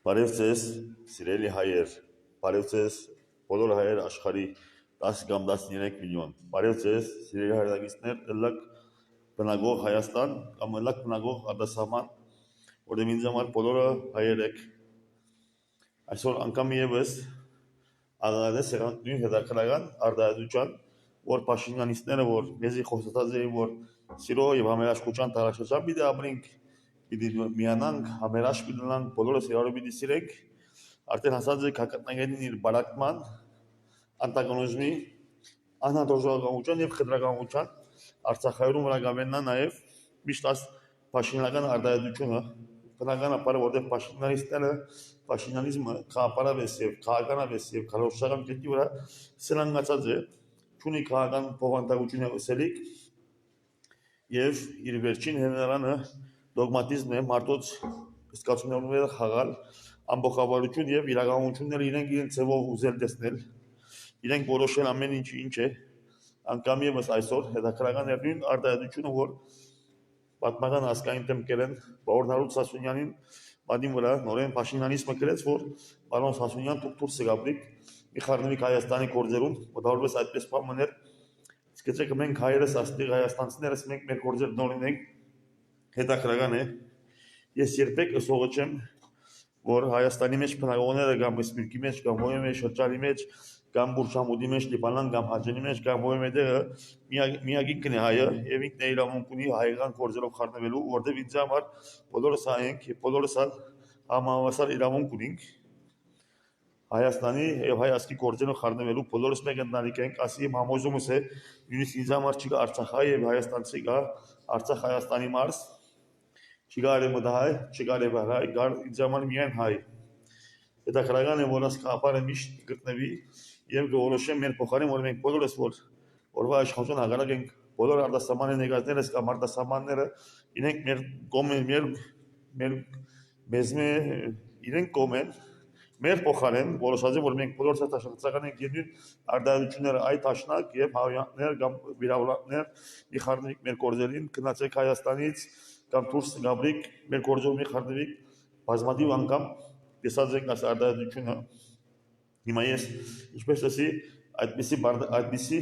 Բարև ձեզ, սիրելի հայեր, բարև ձեզ, բոլոր հայեր աշխարհի 10 կամ 13 միլիոն։ Բարև ձեզ, սիրելի հայրենակիցներ, ըլլակ բնագող Հայաստան կամ ըլլակ բնագող արտասահման, որտեղ ինձ համար բոլորը հայեր եք։ Այսօր անգամ եւս աղաղադես եղան նույն հետաքրական արտահայտության, որ Փաշինյանիստները, որ մեզի խոստացած էին, որ սիրո եւ համերաշխության տարածաշրջան պիտի ապրենք, պիտի միանանք, համերաշխ պիտի ունենանք, բոլորս իրարու պիտի սիրենք, արդեն հասած է կակատնագետին իր բարակման, անտագոնիզմի, անհանդուրժողականության եւ խտրականության Արցախայում վրա գավեննա նաեւ միշտ այս Փաշինյանական արտահայտությունը բնականաբար որտեղ Փաշինյանիստները Փաշինյանիզմը քաղաքավես եւ քաղաքականավես եւ քարոշչական կետի վրա սնանգացած է ճունի քաղաքական փոխանցագությունը ուսելիք եւ իր վերջին հենարանը դոգմատիզմն է մարդոց զգացումները խաղալ ամբողջավորություն եւ իրականությունները իրենք ձևով ուզել տեսնել իրենք որոշել ամեն ինչ է անգամ եւս այսօր հետաքրական է նույն արտահայտությունը որ պատմական հասկային դեմքեր են Բորնարուց Սասունյանին մադին վրա նորեն Փաշինյանիզմը գրեց որ պարոն Սասունյան դուք դուրս եկաք մի խառնվիկ Հայաստանի գործերում մոտավորապես այդպես բաներ սկսեցեք մենք հայերս աստիղ հայաստանցիներս մենք մեր գործերը նորինենք հետաքրական է ես երբեք ըսողը չեմ որ Հայաստանի մեջ բնակողները կամ Սպիրկի մեջ կամ ովի մեջ շրջանի մեջ կամ Բուրչամուդի մեջ Լիբանան կամ Հաջանի մեջ կամ ովի մետեղը միագին է հայը եւ ինքն է իրավունք ունի հայկական գործերով խառնվելու որտեղ ինձ համար բոլորս հայ ենք եւ բոլորս համավասար իրավունք ունենք Հայաստանի եւ հայաստանի գործերով խառնվելու բոլորս մեկ ընտանիք ենք ասի համոզումս է նույնիսկ ինձ համար չի Արցախի եւ Հայաստանցի կա Արցախ Հայաստանի մարզ Չկա արևմտահայ, չկա արևահայ, գար ինձ համար միայն հայ։ Հետաքրական է, որ այս կապարը միշտ գտնվի եւ գորոշեմ մեր փոխարեն, որ մենք բոլորս որ օրվա աշխատուն հագարակ ենք բոլոր արտասահմանի ներկայացներս կամ արտասահմանները իրենք մեր կողմեն մեզ իրենք կողմեն մեր փոխարեն որոշած է որ մենք բոլորս աշխատական ենք եւ նույն արտահայտությունները այդ աշնակ եւ հավյաններ կամ վիրավորանքներ մի խառնվիկ մեր գործերին գնացեք Հայաստանից կամ դուրս գաբրիկ մեր գործով մի խառնվիկ բազմաթիվ անգամ տեսած ենք այս արտահայտությունը հիմա ես ինչպես ասի այդպիսի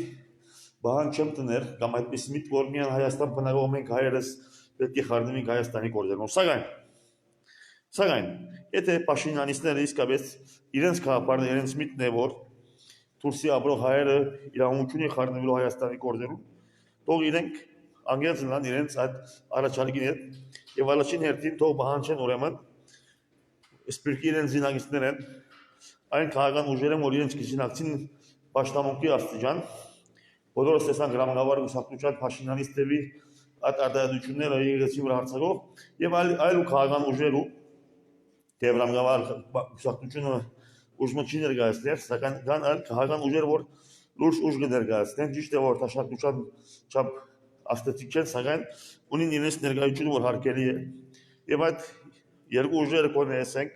բան չեմ տներ կամ այդպիսի միտ որ միայն Հայաստան բնակող մենք հայերս պետք է խառնվենք Հայաստանի գործերով սակայն եթե Փաշինյանիստները իսկապես իրենց քաղաքապարն իրենց միտն է որ դուրսի ապրող հայերը իրավունք ունի խառնվելու Հայաստանի գործերում թող իրենք անգերց նրան իրենց այդ առաջարկին հետ եւ առաջին հերթին թող բանջեն ուրեմն սպիրկի իրենց զինագիստներ են այն քաղաքական ուժերը որ իրենց կզինակցին պաշտամունքի աստիճան բոլորս տեսան գրամգավար ուսակցության Փաշինյանիստերի այդ արտահայտությունները եկեցին վրա հարցակող եւ այլ քաղաքական ուժերու դեպրամգավար ուսակցությունը ուժը չի ներկայացնել սակայն կան այլ քաղաքական ուժեր որ լուրջ ուժ կներկայացնեն ճիշտ է որ տաշնակցության չափ աստեցիկ չեն, սակայն ունին իրենց ներկայությունը, որ հարկելի է։ Եվ այդ երկու ուժերը կոնեսենք,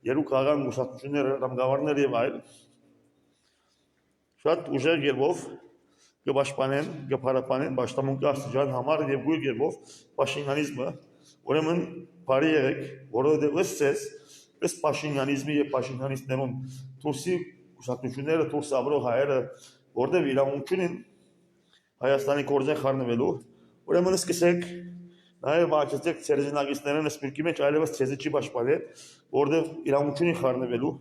երկու քաղաքական գուսակցությունները, ռամգավարները եւ այլ շատ ուժեր երբով կպաշտպանեն, կփարապանեն պաշտամունքի աստիճան համար եւ գույր երբով Փաշինյանիզմը, ուրեմն բարի եղեք, որովհետեւ ըստ Փաշինյանիզմի եւ Փաշինյանիստներուն դուրսի գուսակցությունները դուրս ապրող հայերը, որտեղ իրավունք ունեն Հայաստանի գործեն խառնվելու, ուրեմն սկսեք նաև բացեցեք ցերզինագիստներն սպիրկի մեջ այլևս ցեզը չի պաշտպանել, որտեղ իրավունք ունի խառնվելու,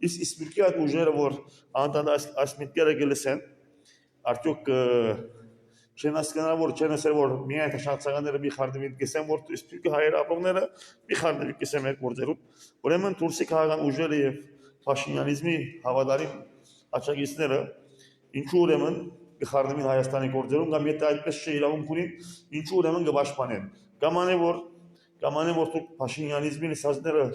իսկ սպիրկի այդ ուժերը որ անդադար այս միտքերը գլսեն, արդյոք չեն հասկանալ որ չեն ասել որ միայն տաշնացականները մի խառնվին կսեն որ սպիրկի հայեր ապրողները մի խառնվի կսեն մեր գործերում, ուրեմն դուրսի քաղաքական ուժերը եւ Փաշինյանիզմի հավատարիմ աջակիցները ինչու ուրեմն կխառնվին Հայաստանի գործերում կամ եթե այդպես չէ իրավունք ունին, ինչու ուրեմն կպաշտպանեն։ Կամանե որ դուք Փաշինյանիզմի լսածները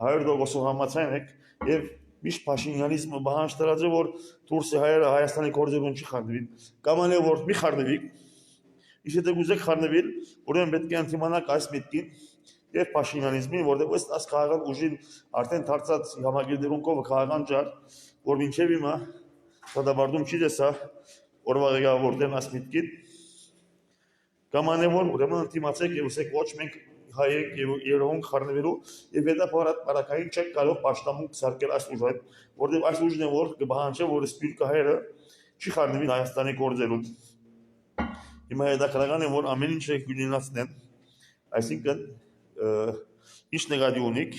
100% համաձայն եք եւ միշտ Փաշինյանիզմը բանջ դրած է որ դուրսի հայերը Հայաստանի գործերում չի խառնվին։ Կամանե որ մի խառնվի։ Իսկ եթե գուզեք խառնվել, ուրեմն պետք է ընդդիմանաք այս միտքին եւ Փաշինյանիզմին, որտեղ ըստ այս քաղաքական ուժին արդեն դարձած համագիրներուն կողը քաղաքական ջար, որ մինչեւ հիմա դադարում չի դեսա օրվա որտեն աս միտքին կամանե որ ուրեմն ընդդիմացեք եւ ուսեք ոչ մենք հայ եք եւ երևոք խառնվելու եւ հետո բարակային չեք կարող պաշտամունք սարքել այս ուժը, որտեղ այս ուժն է որ կբահանջի որ սպիրկը հայերը չի խառնվի Հայաստանի գործերում։ Հիմա հետաքրքրական է որ ամեն ինչ կունենացնեն, այսինքն ինչ նկատի ունիք,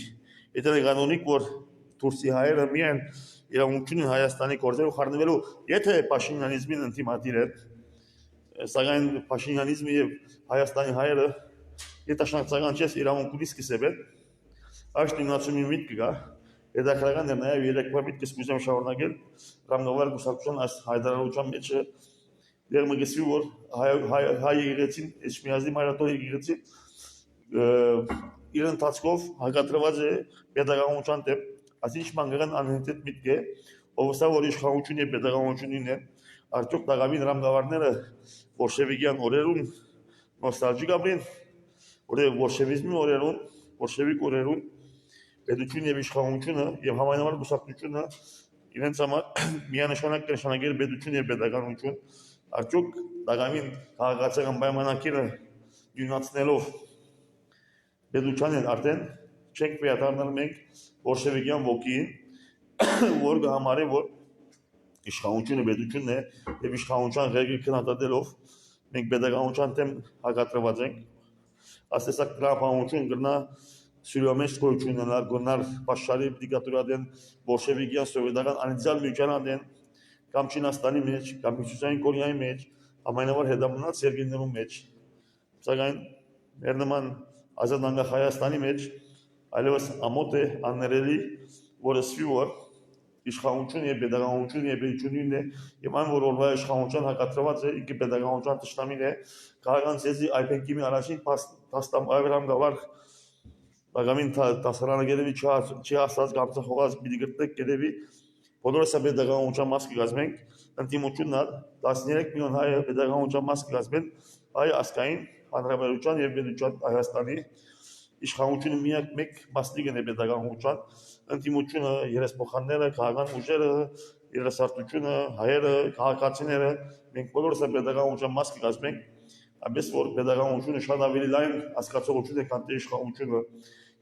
եթե նկատի ունիք որ Թուրքիի հայերը միայն իրավունք ունեն Հայաստանի գործերով խառնվելու, եթե Փաշինյանիզմին ընդդիմադիր են, սակայն Փաշինյանիզմը եւ Հայաստանի հայերը երիտասարդական չես իրավունք ունի սկսել, այս նույնացումի միտք կա, հետաքրքրական է նաեւ երեկվա միտքը սկսեմ շարունակել, ռամգավար գուսակցության այս հայտարարության մեջ դեռ մգեսվի որ հայ եկեղեցին, Էջմիածնի մայրաթորի եկեղեցին իր ընթացքով հակադրված է պետականության դեմ, այսինչ մանգական անհետետ միտք է, ով սա որ իշխանություն եւ պետականություն ունեն, արդյոք դաղավին ռամգավարները բոլշևիկյան օրերուն նոստալգիկ ապրին, որը բոլշևիզմի օրերուն, բոլշևիկ օրերուն պետություն եւ իշխանությունը եւ համայնավար գուսակցությունը իրենց համար միանշանակ նշանակել պետություն եւ պետականություն, արդյոք դաղավին քաղաքացիական պայմանագիրը դյունացնելով պետությանն արդեն չենք վերադառնալ մենք բոլշևիկյան ոգին, որ կհամարի որ իշխանությունը պետությունն է եւ իշխանության ղեկի քննադատելով մենք պետականության դեմ հակադրված ենք, ասեսակ տրամաբանություն կրնա սյուրամեջ գոյություն ունենալ, գոնար Բաշարի դիկտատուրադեն բոլշևիկյան սովետական անիծյալ միությանադեն կամ Չինաստանի մեջ, կամ Հյուսիսային Կորեայի մեջ, ամենավար հետամնաց երկրներում մեջ, սակայն մեր նման ազատ անկախ Հայաստանի մեջ այլևս ամոթ է աններելի, որ ասվի որ իշխանություն եւ պետականություն եւ պետությունն է եւ այն որ օրվա իշխանության հակադրված է ինքը պետականության ճշտամին է քաղաքական ցեզի այփենքի մի առաջին փաստամ այրամ գավառ բաղամին տասարանագերևի չի հասած գամցախողած պիտի գտնեք գերևի բոլորս պետականության մաս կգազմենք ընդդիմությունն 13 միլիոն հայ պետականության մաս կգազմեն հայ ասկային հանրապետության եւ պետության Հայաստանի իշխանությունը միակ մեկ մասնիկն է պետականության ընդդիմությունը երեսփոխանները քաղաքական ուժերը երեսարտությունը հայերը քաղաքացիները մենք բոլորս պետականության մաս կգազմենք այնպես որ պետականությունը շատ ավելի լայն հասկացողություն է քան իշխանությունը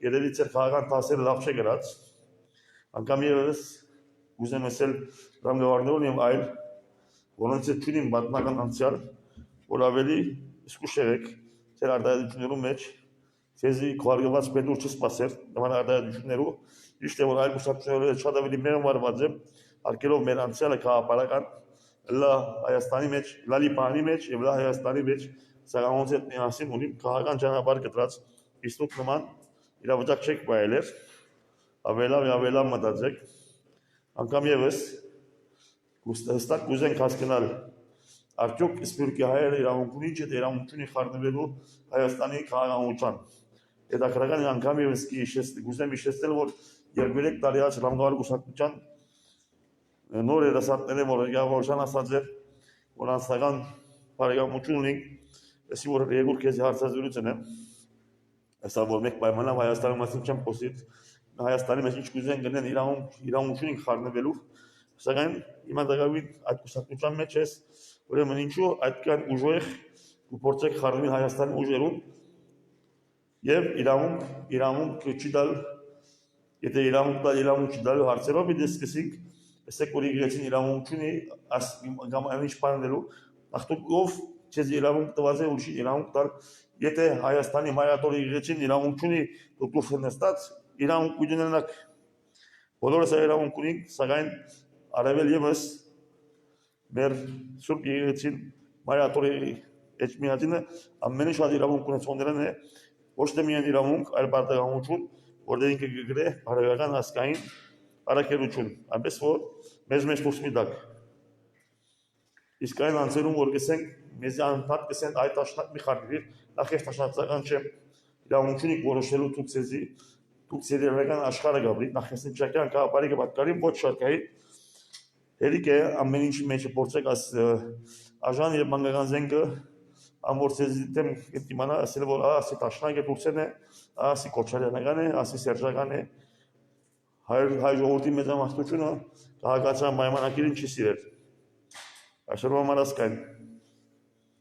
երևի ծեր քաղաքական տասերը լավ չէ գրած անգամ եւս ուզեմ ասել ռամգավարներուն եւ այլ որոնց չունին պատմական անցյալ որ ավելի զգուշեք ծեր արտադրություններում մեջ ցեզի քվարգված պետուր չսպասեր նման արտադրություններով ճիշտ է որ այլ գուսակցությունները շատ ավելի մեղմարված են արկելով մեր անցյալը քաղաքական լա Հայաստանի մեջ լալի բանի մեջ եւ լա Հայաստանի մեջ սրանց հետ միասին ունի քաղաքական ճանապարհ կտրած իսկ նման իրավիճակ չեք բայելեր ավելա մտածեք անգամ եւս հստակ կուզենք հասկանալ արդյոք սպիրկի հայերը իրավունք ունի չէ իրավունք ունի խառնվելու Հայաստանի քաղաքականության հետաքրքրական է անգամ եւս կուզեմ հիշեցնել որ 2-3 տարի առաջ ռամգավար գուսակցության նոր երասատները որ Գավորժան ասած էր որ անձնական բարեկամություն ունի այսի որ երկու քեզ հարցազրույցն է ասա որ մեկ պայմանավ Հայաստանի մասին չեմ խոսի Հայաստանի մեջ ինչ կուզեն գնեն իրավունքին խառնվելու սակայն հիմա դեպի այդ գուսակցության մեջ է ուրեմն ինչու այդքան ուժեղ գործեք խառնվի Հայաստանի ուժերում եւ իրավունք չտալ եթե իրավունք չտալու հարցերով դե սկսենք ասեք որ իգեցին իրավունք ունի կամ այնիշ բանելու ախտուկով չես իրավունք տված է ուրիշ իրավունք տալ եթե Հայաստանի մայրաթորի իգեցին իրավունք ունի դուք նստած իրավունք ունենաք բոլորս իրավունք ունենք սակայն արևել եւս մեր սուրբ իգեցին մայրաթորի Էջմիածինը ամենից շատ իրավունք ունեցողներն է ոչ թե միայն իրավունք այլ պարտականություն որտեղ ինքը գգրե բարոյական հասկային առաքելություն այնպես որ մեզ դուրս մի դակ իսկ այն անձերում որ գսենք մեզ անընդհատ գսեն այդ տաշնակ մի խառնվի նախ ես տաշնացական չէ իրավունքունի որոշելու դուք սերիալական աշխարհը գաբրի նախ ես ինչական կապարի կպատկարի ոչ շարքայի հերիք է ամեն ինչի մեջ փորձեք աս աժան եւ մանկական զենքը ամորցեզի դեմ դիմանա ասել որ ասի տաշնակ է դուրսեն է ասի կոչարյանական է ասի սերժական է հայ ժողովրդի մեծամասնությունը քաղաքացիական պայմանագիրին չի սիրել այսօրվա մարասկային